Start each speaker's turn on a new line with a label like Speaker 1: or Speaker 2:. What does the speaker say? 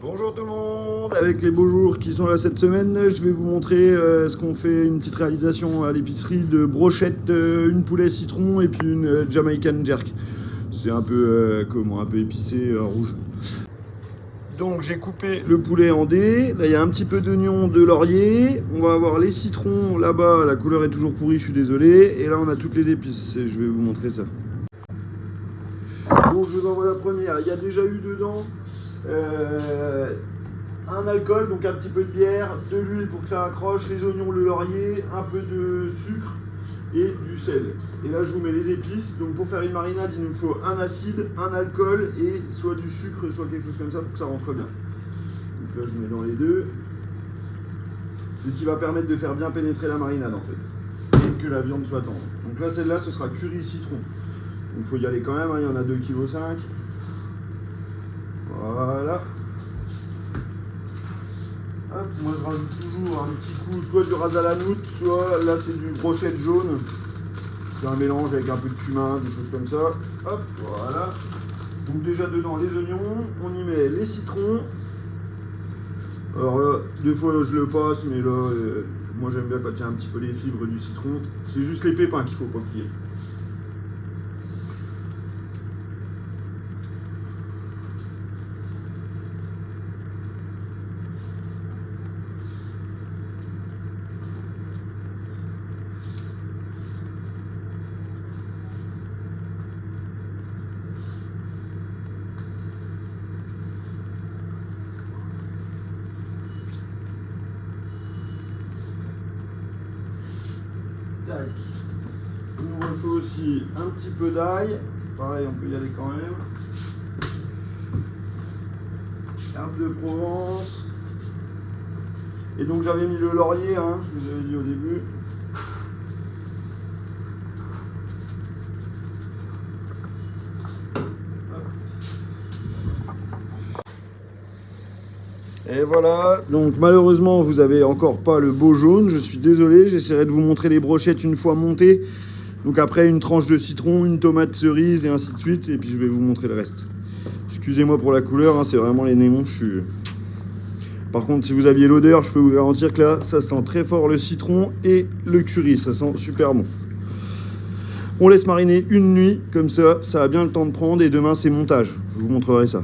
Speaker 1: Bonjour tout le monde. Avec les beaux jours qui sont là cette semaine, je vais vous montrer ce qu'on fait, une petite réalisation à l'épicerie de brochettes, une poulet citron et puis une Jamaican jerk. C'est un peu un peu épicé, rouge. Donc j'ai coupé le poulet en dés, là il y a un petit peu d'oignon, de laurier, on va avoir les citrons là-bas, la couleur est toujours pourrie, je suis désolé, et là on a toutes les épices, et je vais vous montrer ça. Donc je vous envoie la première, il y a déjà eu dedans un alcool, donc un petit peu de bière, de l'huile pour que ça accroche, les oignons, le laurier, un peu de sucre et du sel. Et là je vous mets les épices, donc pour faire une marinade il nous faut un acide, un alcool et soit du sucre, soit quelque chose comme ça pour que ça rentre bien. Donc là je mets dans les deux. C'est ce qui va permettre de faire bien pénétrer la marinade en fait. Et que la viande soit tendre. Donc là celle-là ce sera curry citron. Donc il faut y aller quand même, hein, il y en a 2,5 kg. Voilà. Hop, moi je rajoute toujours un petit coup, soit du ras à la noute, soit là c'est du brochette jaune. C'est un mélange avec un peu de cumin, des choses comme ça. Hop, voilà. Donc déjà dedans les oignons, on y met les citrons. Alors là, des fois je le passe, mais là, moi j'aime bien quand il y a un petit peu les fibres du citron. C'est juste les pépins qu'il faut pas qu'il y ait. Tac. Il nous refait aussi un petit peu d'ail. Pareil, on peut y aller quand même. Herbe de Provence. Et donc j'avais mis le laurier, hein, je vous avais dit au début. Et voilà, donc malheureusement vous avez encore pas le beau jaune, je suis désolé, j'essaierai de vous montrer les brochettes une fois montées. Donc après une tranche de citron, une tomate cerise et ainsi de suite, et puis je vais vous montrer le reste. Excusez-moi pour la couleur, hein, c'est vraiment les néons, Par contre si vous aviez l'odeur, je peux vous garantir que là, ça sent très fort le citron et le curry, ça sent super bon. On laisse mariner une nuit, comme ça, ça a bien le temps de prendre, et demain c'est montage, je vous montrerai ça.